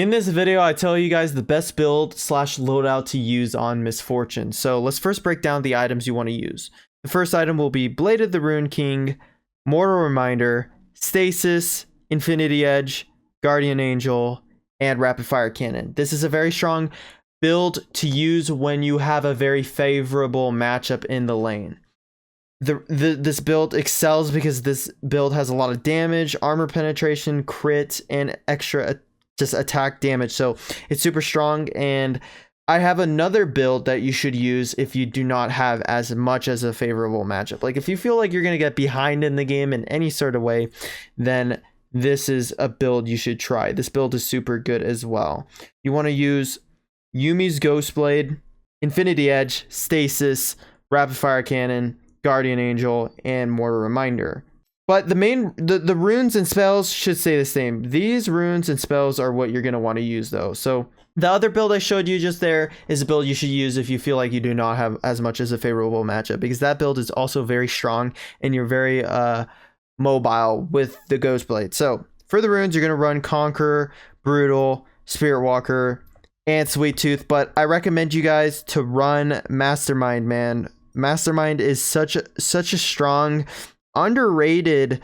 In this video, I tell you guys the best build slash loadout to use on Misfortune. So let's first break down the items you want to use. The first item will be Blade of the Rune King, Mortal Reminder, Stasis, Infinity Edge, Guardian Angel, and Rapid Fire Cannon. This is a very strong build to use when you have a very favorable matchup in the lane. This build excels because this build has a lot of damage, armor penetration, crit, and extra just attack damage. So it's super strong. And I have another build that you should use if you do not have as much as a favorable matchup. Like if you feel like you're going to get behind in the game in any sort of way, then this is a build you should try. This build is super good as well. You want to use Yuumi's Ghost Blade, Infinity Edge, Stasis, Rapid Fire Cannon, Guardian Angel, and Mortal Reminder. But the runes and spells should stay the same. These runes and spells are what you're going to want to use though. So the other build I showed you just there is a build you should use if you feel like you do not have as much as a favorable matchup, because that build is also very strong and you're very mobile with the Ghost Blade. So for the runes, you're going to run Conqueror, Brutal, Spirit Walker, and Sweet Tooth. But I recommend you guys to run Mastermind, man. Mastermind is such a strong, underrated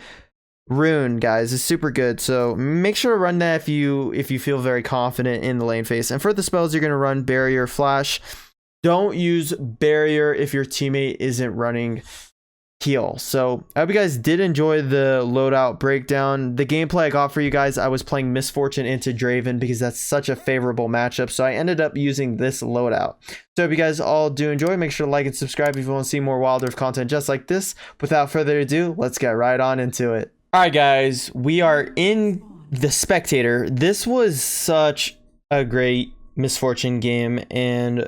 rune, guys. It's super good. So make sure to run that if you feel very confident in the lane phase. And for the spells, you're going to run Barrier, Flash. Don't use Barrier if your teammate isn't running Heal. So I hope you guys did enjoy the loadout breakdown. The gameplay I got for you guys, I was playing Misfortune into Draven because that's such a favorable matchup. So I ended up using this loadout. So I hope you guys all do enjoy. Make sure to like and subscribe if you want to see more Wild Earth content just like this. Without further ado, let's get right on into it. All right, guys, we are in the Spectator. This was such a great Misfortune game. And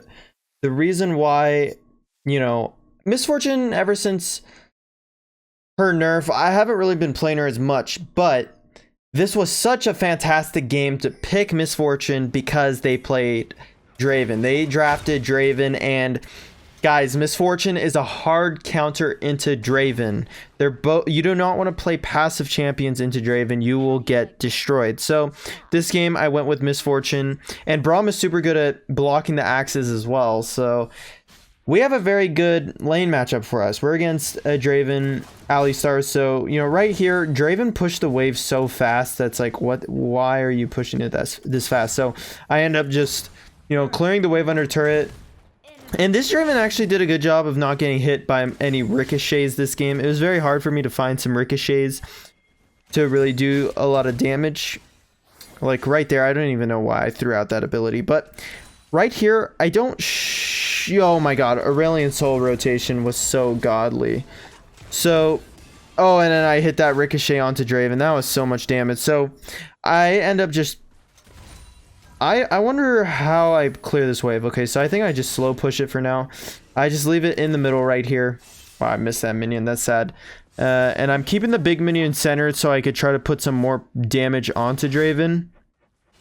the reason why, Misfortune, ever since her nerf, I haven't really been playing her as much, but this was such a fantastic game to pick Misfortune because they played Draven. They drafted Draven, and guys, Misfortune is a hard counter into Draven. You do not want to play passive champions into Draven. You will get destroyed. So this game I went with Misfortune, and Braum is super good at blocking the axes as well. So we have a very good lane matchup for us. We're against a Draven Alistar. So, right here, Draven pushed the wave so fast that's like, why are you pushing it this fast? So I end up just, clearing the wave under turret. And this Draven actually did a good job of not getting hit by any ricochets this game. It was very hard for me to find some ricochets to really do a lot of damage. Like right there, I don't even know why I threw out that ability. But right here, I don't... oh my god, Aurelion Soul rotation was so godly. So, oh, and then I hit that ricochet onto Draven. That was so much damage. So I end up just... I wonder how I clear this wave. Okay, so I think I just slow push it for now. I just leave it in the middle right here. Wow, I missed that minion. That's sad. And I'm keeping the big minion centered so I could try to put some more damage onto Draven.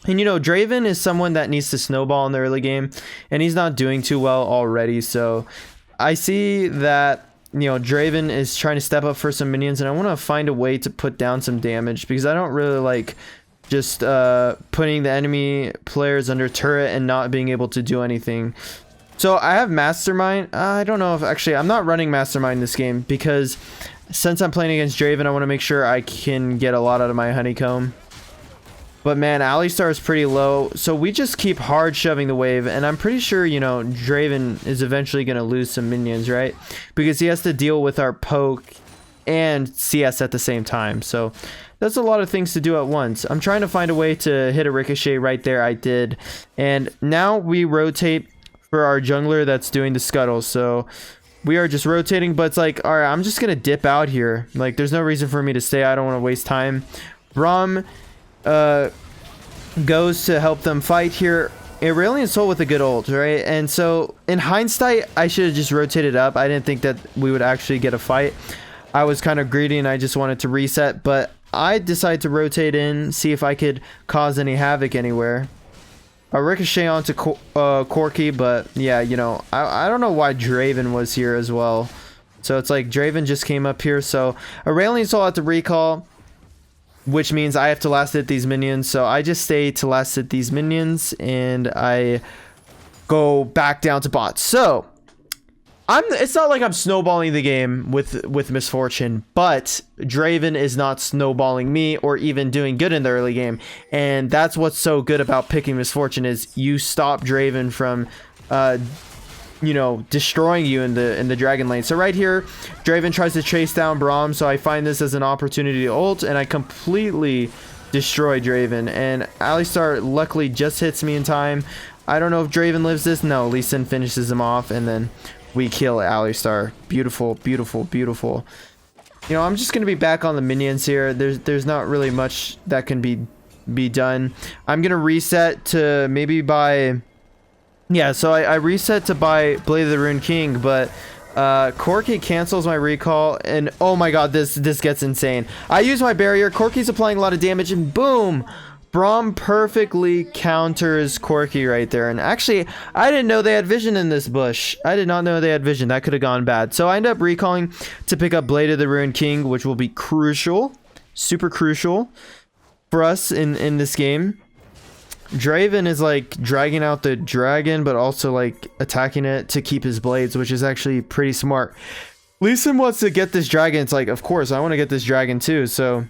And Draven is someone that needs to snowball in the early game, and he's not doing too well already. So I see that, Draven is trying to step up for some minions, and I want to find a way to put down some damage because I don't really like just putting the enemy players under turret and not being able to do anything. So I have Mastermind. I don't know if actually I'm not running Mastermind this game because since I'm playing against Draven, I want to make sure I can get a lot out of my honeycomb. But man, Alistar is pretty low, so we just keep hard shoving the wave, and I'm pretty sure, Draven is eventually going to lose some minions, right? Because he has to deal with our poke and CS at the same time, so that's a lot of things to do at once. I'm trying to find a way to hit a ricochet right there. I did, and now we rotate for our jungler that's doing the scuttle, so we are just rotating, but it's like, all right, I'm just going to dip out here. Like, there's no reason for me to stay. I don't want to waste time. Braum goes to help them fight here. Aurelion Soul with a good ult, right? And so in hindsight, I should have just rotated up. I didn't think that we would actually get a fight. I was kind of greedy and I just wanted to reset, but I decided to rotate in, see if I could cause any havoc anywhere. A ricochet onto Corki, but yeah, I don't know why Draven was here as well. So it's like Draven just came up here, so Aurelion Soul had to recall. which means I have to last hit these minions. So I just stay to last hit these minions, and I go back down to bot. So it's not like I'm snowballing the game with Misfortune, but Draven is not snowballing me or even doing good in the early game. And that's what's so good about picking Misfortune, is you stop Draven from you know, destroying you in the dragon lane. So right here, Draven tries to chase down Braum, so I find this as an opportunity to ult, and I completely destroy Draven. And Alistar luckily just hits me in time. I don't know if Draven lives this. No, Lee Sin finishes him off, and then we kill Alistar. Beautiful, beautiful, beautiful. You know, I'm just gonna be back on the minions here. There's not really much that can be done. I'm gonna reset to maybe buy. Yeah, so I reset to buy Blade of the Rune King, but Corki cancels my recall, and oh my god, this gets insane. I use my barrier, Corki's applying a lot of damage, and boom! Braum perfectly counters Corki right there. And actually, I didn't know they had vision in this bush. I did not know they had vision. That could have gone bad. So I end up recalling to pick up Blade of the Rune King, which will be crucial. Super crucial for us in this game. Draven is like dragging out the dragon, but also like attacking it to keep his blades, which is actually pretty smart. Lee Sin wants to get this dragon. It's like, of course, I want to get this dragon too. So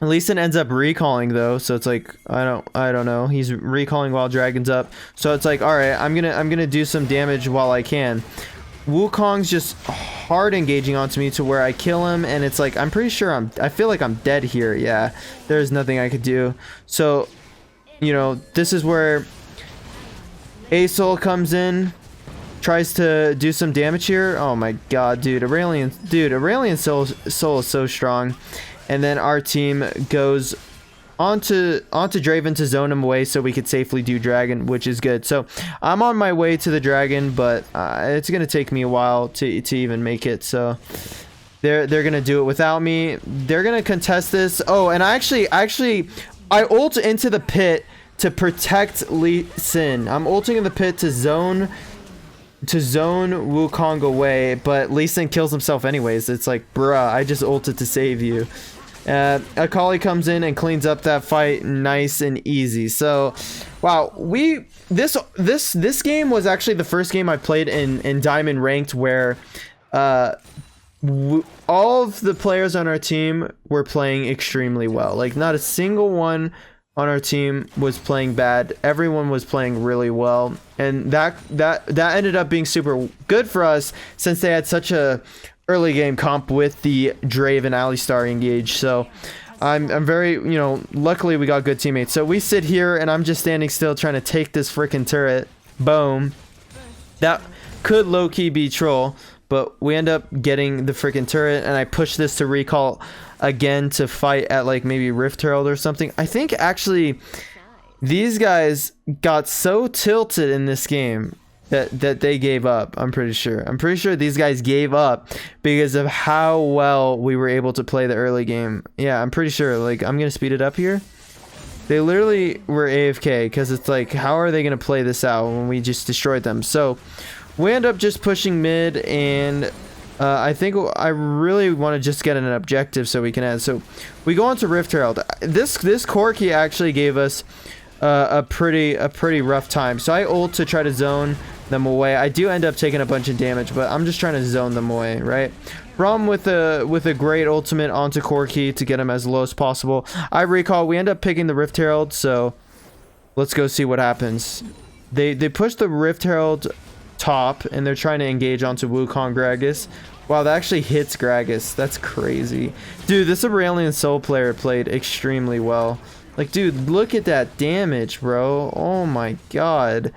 Lee Sin ends up recalling though, so it's like I don't know. He's recalling while dragon's up. So it's like, all right, I'm gonna do some damage while I can. Wukong's just hard engaging onto me to where I kill him, and it's like I'm pretty sure I feel like I'm dead here. Yeah, there's nothing I could do. So, you know, this is where Asol comes in, tries to do some damage here. Oh my god, dude, Aurelian soul is so strong. And then our team goes onto Draven to zone him away so we could safely do dragon, which is good. So I'm on my way to the dragon, but it's gonna take me a while to even make it. So they're gonna do it without me. They're gonna contest this. Oh, and I ult into the pit to protect Lee Sin. I'm ulting in the pit to zone Wukong away, but Lee Sin kills himself anyways. It's like, bruh, I just ulted to save you. Akali comes in and cleans up that fight nice and easy. So wow, this game was actually the first game I played in Diamond Ranked where all of the players on our team were playing extremely well. Like, not a single one on our team was playing bad. Everyone was playing really well, and that ended up being super good for us since they had such a early game comp with the Drave and Alistar engage. So I'm very, you know, luckily we got good teammates. So we sit here and I'm just standing still trying to take this freaking turret. Boom. That could low-key be troll, but we end up getting the freaking turret, and I push this to recall again to fight at like maybe Rift Herald or something. I think actually these guys got so tilted in this game that they gave up. I'm pretty sure these guys gave up because of how well we were able to play the early game. Yeah, I'm pretty sure. Like, I'm gonna speed it up here. They literally were AFK because it's like, how are they gonna play this out when we just destroyed them? So we end up just pushing mid, and I think I really want to just get an objective so we can add. So we go on to Rift Herald. This Corki actually gave us a pretty rough time. So I ult to try to zone them away. I do end up taking a bunch of damage, but I'm just trying to zone them away, right? Braum with a great ultimate onto Corki to get him as low as possible. I recall we end up picking the Rift Herald, so let's go see what happens. They push the Rift Herald top, and they're trying to engage onto Wukong Gragas. Wow, that actually hits Gragas. That's crazy. Dude, this Aurelian Soul player played extremely well. Like, dude, look at that damage, bro. Oh my god.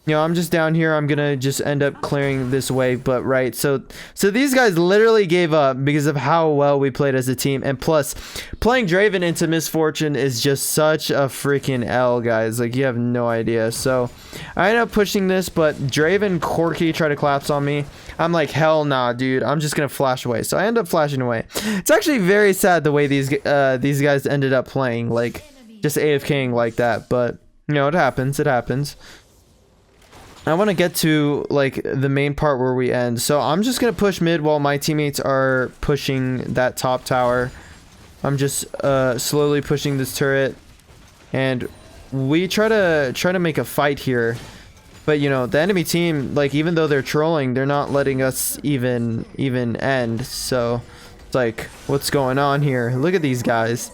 You know, I'm just down here. I'm gonna just end up clearing this wave, but right. So these guys literally gave up because of how well we played as a team. And plus, playing Draven into Misfortune is just such a freaking L, guys. Like, you have no idea. So I end up pushing this, but Draven Corki try to collapse on me. I'm like, hell nah, dude. I'm just gonna flash away. So I end up flashing away. It's actually very sad the way these guys ended up playing, like just AFKing like that. But you know, it happens. It happens. I want to get to like the main part where we end. So I'm just gonna push mid while my teammates are pushing that top tower. I'm just slowly pushing this turret, and we try to make a fight here. But you know, the enemy team, like, even though they're trolling, they're not letting us even end. So it's like, what's going on here? Look at these guys.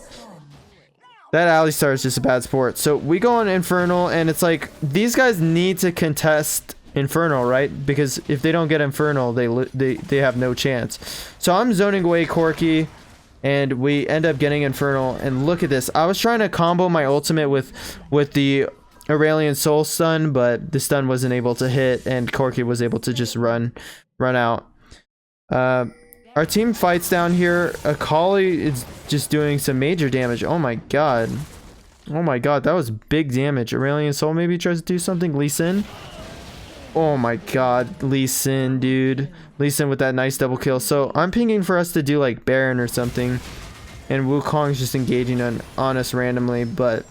That Alistar is just a bad sport. So we go on Infernal, and it's like, these guys need to contest Infernal, right? Because if they don't get Infernal, they have no chance. So I'm zoning away Corki, and we end up getting Infernal. And look at this. I was trying to combo my ultimate with the Aurelian Soul stun, but the stun wasn't able to hit, and Corki was able to just run out. Our team fights down here. Akali is just doing some major damage. Oh my god. Oh my god, that was big damage. Aurelian Soul maybe tries to do something. Lee Sin. Oh my god, Lee Sin, dude. Lee Sin with that nice double kill. So I'm pinging for us to do like Baron or something, and Wukong's just engaging on us randomly. But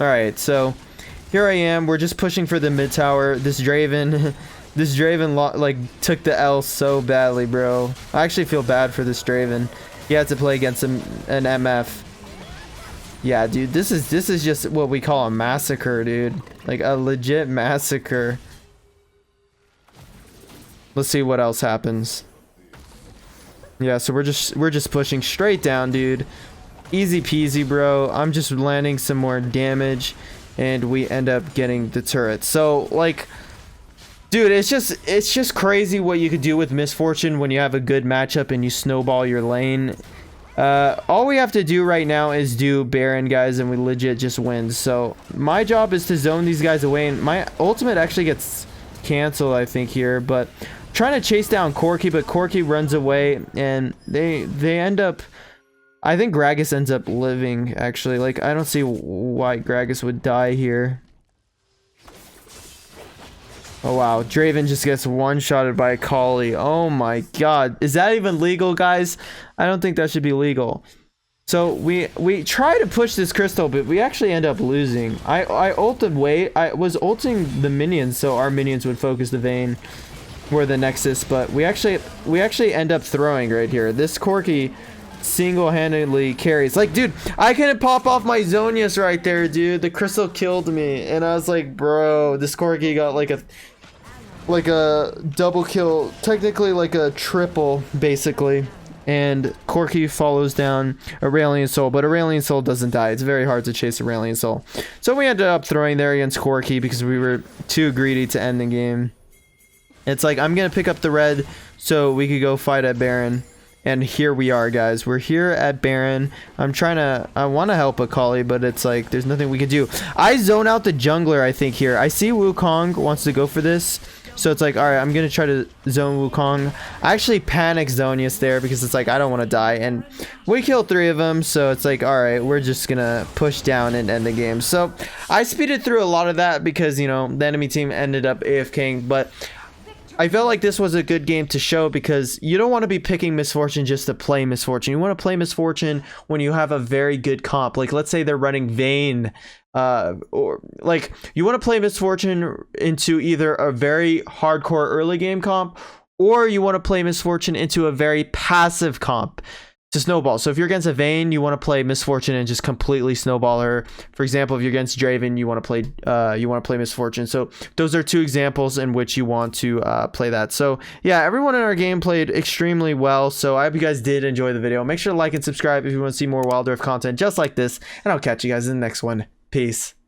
alright, so here I am. We're just pushing for the mid tower. This Draven like took the L so badly, bro. I actually feel bad for this Draven. He had to play against an MF. Yeah, dude, this is just what we call a massacre, dude. Like a legit massacre. Let's see what else happens. Yeah, so we're just pushing straight down, dude. Easy peasy, bro. I'm just landing some more damage, and we end up getting the turret. So like, dude, it's just crazy what you could do with Misfortune when you have a good matchup and you snowball your lane. All we have to do right now is do Baron, guys, and we legit just win. So my job is to zone these guys away, and my ultimate actually gets canceled, I think, here. But I'm trying to chase down Corki, but Corki runs away, and they end up, I think Gragas ends up living, actually. Like, I don't see why Gragas would die here. Oh wow, Draven just gets one-shotted by Akali. Oh my god. Is that even legal, guys? I don't think that should be legal. So we try to push this crystal, but we actually end up losing. I ulted way. I was ulting the minions so our minions would focus the Vayne or the Nexus, but we actually end up throwing right here. This Corki single-handedly carries. Like, dude, I couldn't pop off my Zonius right there, dude. The crystal killed me, and I was like, bro, this Corki got like a double kill, technically like a triple, basically. And Corki follows down Aurelian Soul, but Aurelian Soul doesn't die. It's very hard to chase Aurelian Soul. So we ended up throwing there against Corki because we were too greedy to end the game. It's like, I'm gonna pick up the red so we could go fight at Baron. And here we are, guys. We're here at Baron. I want to help Akali, but it's like, there's nothing we can do. I zone out the jungler, I think, here. I see Wukong wants to go for this. So it's like, alright, I'm going to try to zone Wukong. I actually panic Zonius there because it's like, I don't want to die. And we killed 3 of them, so it's like, alright, we're just going to push down and end the game. So I speeded through a lot of that because, you know, the enemy team ended up AFKing, but I felt like this was a good game to show because you don't want to be picking Misfortune just to play Misfortune. You want to play Misfortune when you have a very good comp. Like, let's say they're running Vayne, or like you want to play Misfortune into either a very hardcore early game comp, or you want to play Misfortune into a very passive comp to snowball. So if you're against a Vayne, you want to play Misfortune and just completely snowball her. For example, if you're against Draven, you want to play Misfortune. So those are 2 examples in which you want to play that. So yeah, everyone in our game played extremely well. So I hope you guys did enjoy the video. Make sure to like and subscribe if you want to see more Wild Rift content just like this, and I'll catch you guys in the next one. Peace.